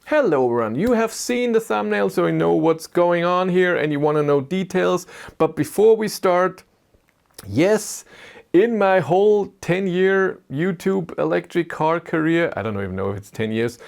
Hello everyone, you have seen the thumbnail so you know what's going on here and you want to know details. But before we start, yes, in my whole 10-year YouTube electric car career, I don't even know if it's 10 years,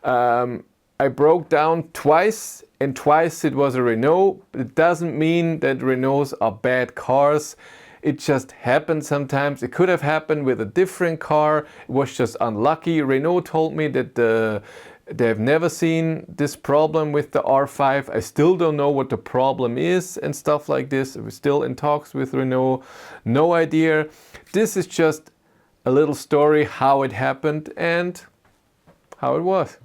I broke down twice and twice it was a Renault. It doesn't mean that Renaults are bad cars. It just happens sometimes. It could have happened with a different car. It was just unlucky. Renault told me that they've never seen this problem with the R5. I still don't know what the problem is and stuff like this. We're still in talks with Renault. No idea. This is just a little story how it happened and how it was.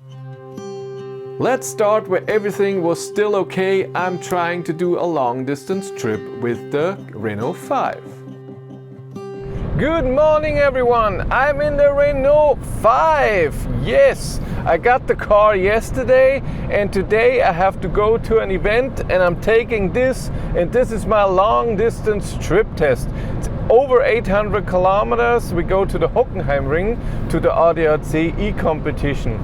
Let's start where everything was still okay. I'm trying to do a long distance trip with the Renault 5. Good morning everyone, I'm in the Renault 5. Yes, I got the car yesterday and today I have to go to an event and I'm taking this, and this is my long distance trip test. It's over 800 kilometers. We go to the Hockenheimring, to the ADAC e-competition.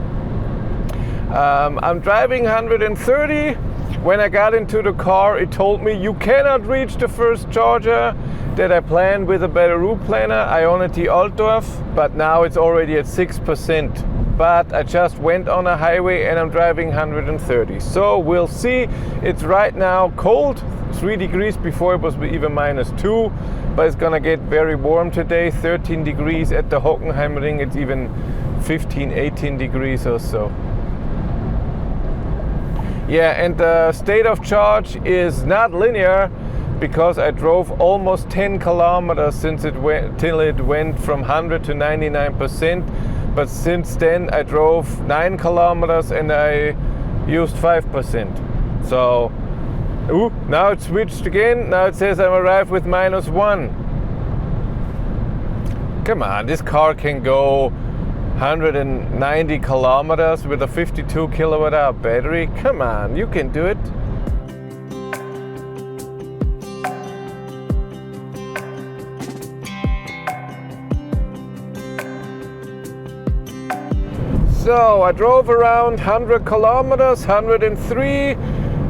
I'm driving 130. When I got into the car, it told me you cannot reach the first charger that I planned with a better route planner, Ionity Altdorf, but now it's already at 6%. But I just went on a highway and I'm driving 130. So we'll see. It's right now cold, 3 degrees, before it was even -2, but it's gonna get very warm today, 13 degrees at the Hockenheimring. It's even 15, 18 degrees or so. Yeah, and the state of charge is not linear because I drove almost 10 kilometers since till it went from 100 to 99%. But since then I drove 9 kilometers and I used 5%. So, now it switched again. Now it says I'm arrived with -1. Come on, this car can go 190 kilometers with a 52 kilowatt hour battery. Come on, you can do it. So I drove around 100 kilometers, 103,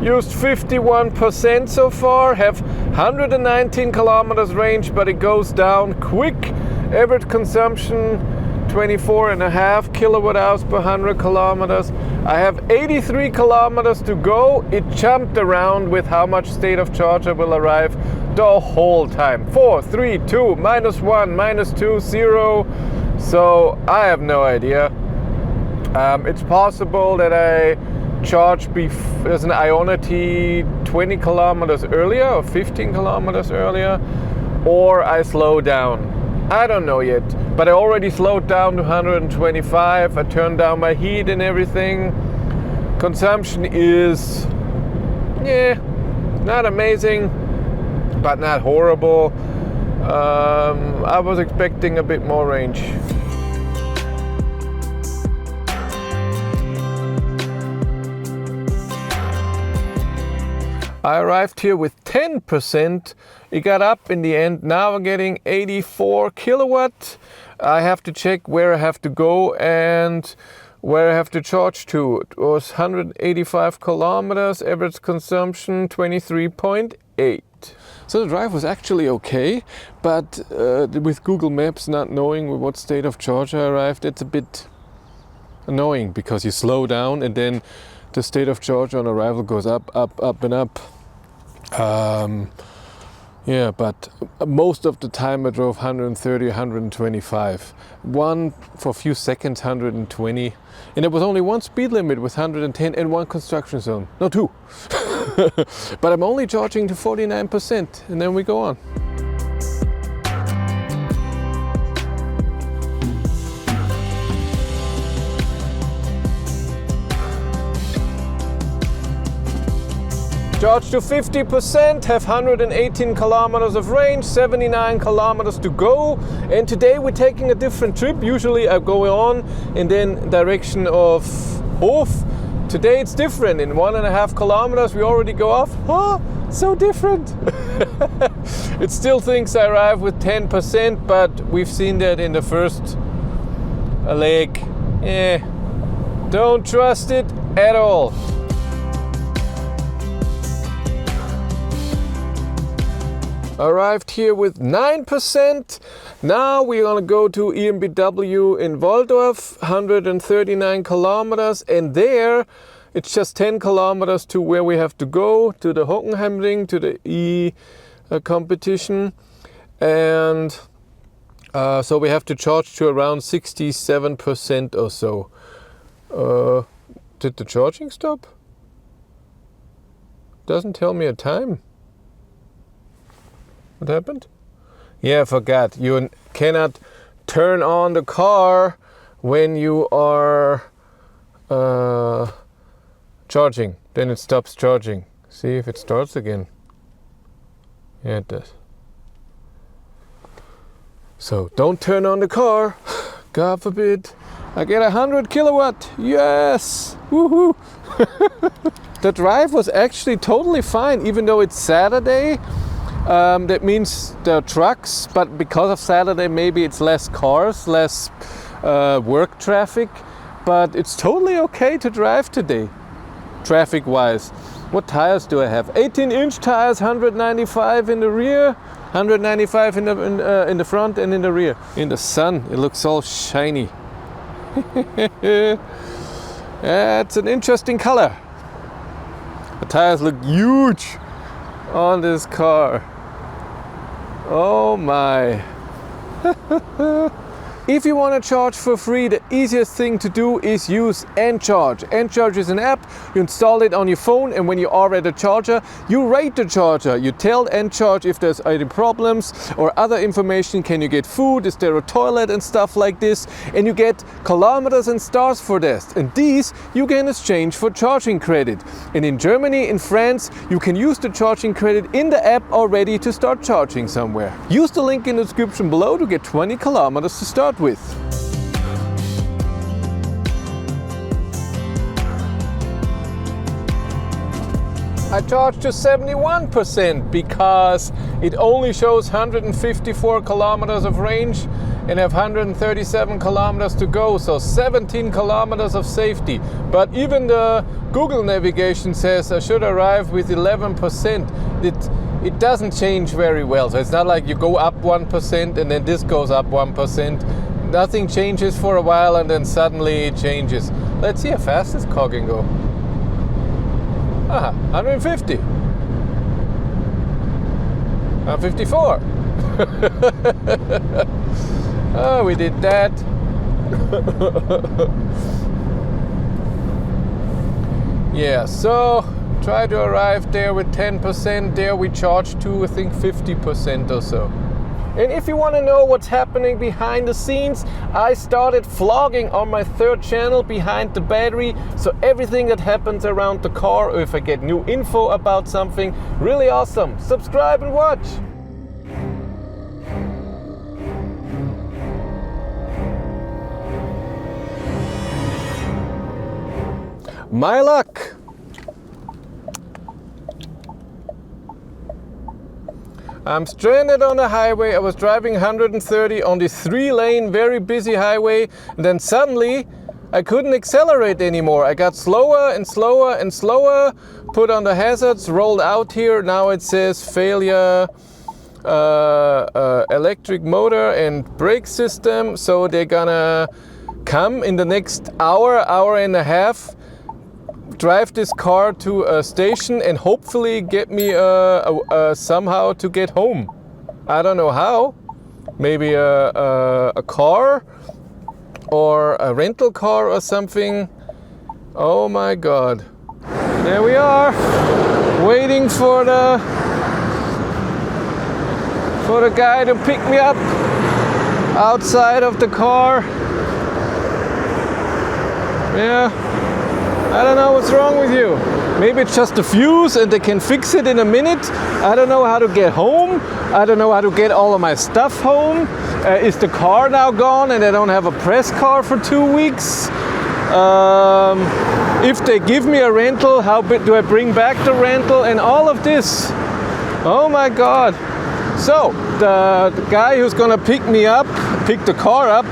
used 51% so far, have 119 kilometers range, but it goes down quick. Average consumption 24.5 kilowatt hours per 100 kilometers. I have 83 kilometers to go. It jumped around with how much state of charge I will arrive the whole time. 4, 3, 2, -1, -2, 0. So I have no idea. It's possible that I charge as an Ionity 20 kilometers earlier or 15 kilometers earlier, or I slow down. I don't know yet, but I already slowed down to 125. I turned down my heat and everything. Consumption is, not amazing, but not horrible. I was expecting a bit more range. I arrived here with 10%. It got up in the end. Now I'm getting 84 kilowatt. I have to check where I have to go and where I have to charge to. It was 185 kilometers, average consumption 23.8. So the drive was actually okay, but with Google Maps not knowing with what state of charge I arrived, it's a bit annoying because you slow down and then the state of charge on arrival goes up, up and up. Yeah, but most of the time I drove 130, 125. One for a few seconds, 120. And there was only one speed limit with 110 and one construction zone. No, 2. But I'm only charging to 49% and then we go on. Charge to 50%, have 118 kilometers of range, 79 kilometers to go. And today we're taking a different trip. Usually I go on and then direction of Hof. Today it's different. In 1.5 kilometers we already go off. Oh, so different. It still thinks I arrive with 10%, but we've seen that in the first leg. Don't trust it at all. Arrived here with 9%. Now we're gonna go to EMBW in Waldorf, 139 kilometers, and there it's just 10 kilometers to where we have to go, to the Hockenheimring, to the competition. And so we have to charge to around 67% or so. Did the charging stop? Doesn't tell me a time. What happened? Yeah, I forgot. You cannot turn on the car when you are charging. Then it stops charging. See if it starts again. Yeah, it does. So don't turn on the car. God forbid. I get 100 kilowatt. Yes! Woohoo! The drive was actually totally fine, even though it's Saturday. That means there are trucks, but because of Saturday, maybe it's less cars, less work traffic. But it's totally okay to drive today, traffic-wise. What tires do I have? 18-inch tires, 195 in the rear, 195 in the front and in the rear. In the sun, it looks all shiny. It's an interesting color. The tires look huge on this car. Oh my. If you want to charge for free, the easiest thing to do is use N-Charge. N-Charge is an app, you install it on your phone, and when you are at a charger, you rate the charger. You tell N-Charge if there's any problems or other information. Can you get food? Is there a toilet and stuff like this? And you get kilometers and stars for this. And these you can exchange for charging credit. And in Germany, in France, you can use the charging credit in the app already to start charging somewhere. Use the link in the description below to get 20 kilometers to start with. I charged to 71% because it only shows 154 kilometers of range and I have 137 kilometers to go, so 17 kilometers of safety. But even the Google navigation says I should arrive with 11%. It doesn't change very well, so it's not like you go up 1% and then this goes up 1%. Nothing changes for a while and then suddenly it changes. Let's see how fast this car can go. Aha, 150. 154. Oh, we did that. Yeah, so try to arrive there with 10%. There we charge to, I think, 50% or so. And if you want to know what's happening behind the scenes, I started vlogging on my third channel, Behind the Battery. So everything that happens around the car, or if I get new info about something, really awesome. Subscribe and watch. My luck. I'm stranded on the highway. I was driving 130 on this 3-lane, very busy highway. And then suddenly I couldn't accelerate anymore. I got slower and slower and slower, put on the hazards, rolled out here. Now it says failure, electric motor and brake system. So they're gonna come in the next hour, hour and a half, drive this car to a station and hopefully get me somehow to get home. I don't know how. Maybe a car or a rental car or something. Oh my God. There we are, waiting for the guy to pick me up outside of the car. Yeah. I don't know what's wrong with you. Maybe it's just a fuse and they can fix it in a minute. I don't know how to get home. I don't know how to get all of my stuff home. Is the car now gone and I don't have a press car for 2 weeks? If they give me a rental, how do I bring back the rental and all of this? Oh my God. So the guy who's gonna pick me up, pick the car up,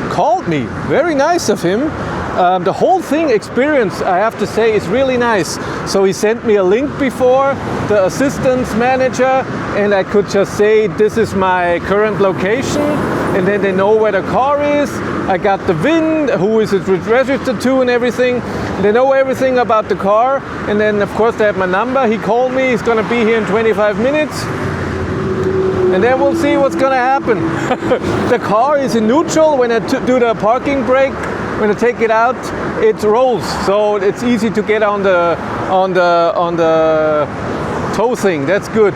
called me. Very nice of him. The whole thing experience, I have to say, is really nice. So he sent me a link before, the assistance manager, and I could just say this is my current location, and then they know where the car is. I got the VIN, who is it registered to and everything. They know everything about the car, and then of course they have my number. He called me, he's gonna be here in 25 minutes. And then we'll see what's gonna happen. The car is in neutral. When I do the parking brake, when I take it out, it rolls. So it's easy to get on the tow thing. That's good.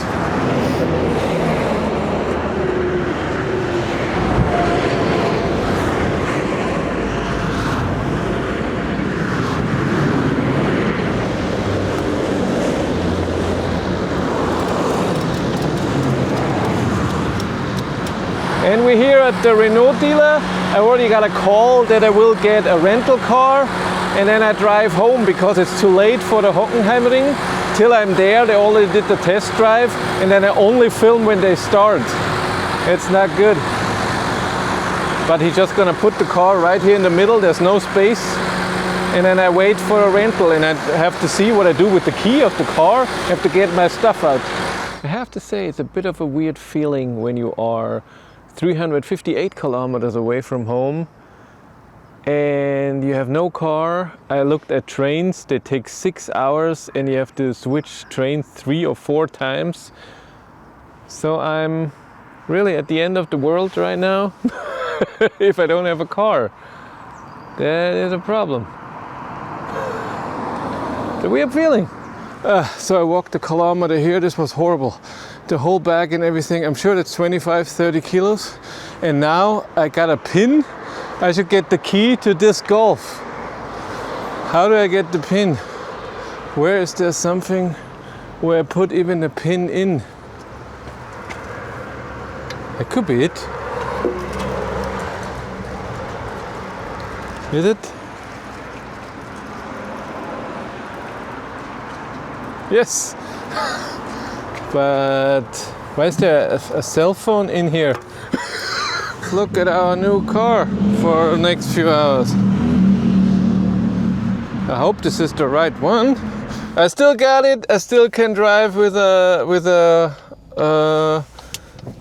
And we're here at the Renault dealer. I already got a call that I will get a rental car, and then I drive home because it's too late for the Hockenheimring. Till I'm there, they already did the test drive, and then I only film when they start. It's not good. But he's just gonna put the car right here in the middle, there's no space. And then I wait for a rental, and I have to see what I do with the key of the car. I have to get my stuff out. I have to say, it's a bit of a weird feeling when you are 358 kilometers away from home and you have no car. I looked at trains, they take 6 hours and you have to switch trains 3 or 4 times. So I'm really at the end of the world right now. If I don't have a car, that is a problem. It's a weird feeling. So I walked a kilometer here. This was horrible. The whole bag and everything, I'm sure that's 25-30 kilos. And now I got a pin. I should get the key to this Golf. How do I get the pin? Where is there something where I put even the pin in? That could be it. Is it? Yes. But why is there a cell phone in here? Look at our new car for the next few hours. I hope this is the right one. I still got it. I still can drive with a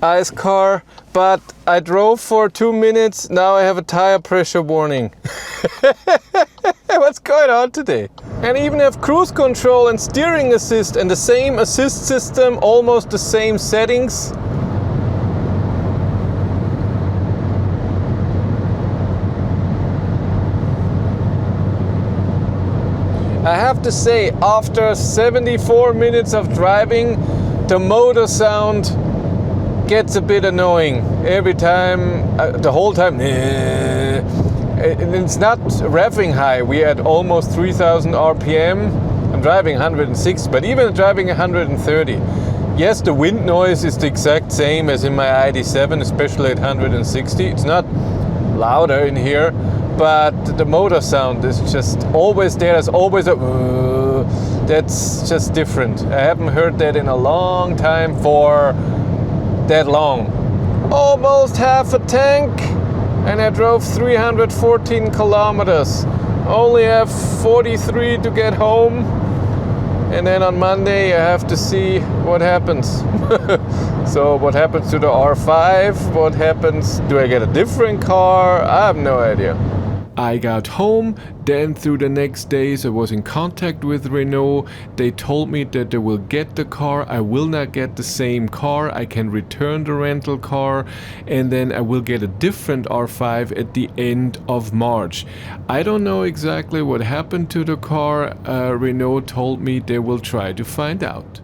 ice car, but I drove for 2 minutes. Now I have a tire pressure warning. What's going on today? And even have cruise control and steering assist and the same assist system, almost the same settings. I have to say, after 74 minutes of driving, the motor sound gets a bit annoying. Every time, the whole time, it's not revving high. We had almost 3,000 RPM. I'm driving 106, but even driving 130. Yes, the wind noise is the exact same as in my ID7, especially at 160. It's not louder in here, but the motor sound is just always there. There's always a that's just different. I haven't heard that in a long time for that long. Almost half a tank. And I drove 314 kilometers. Only have 43 to get home. And then on Monday I have to see what happens. So what happens to the R5? What happens? Do I get a different car? I have no idea. I got home, then through the next days I was in contact with Renault. They told me that they will get the car. I will not get the same car. I can return the rental car, and then I will get a different R5 at the end of March. I don't know exactly what happened to the car. Renault told me they will try to find out.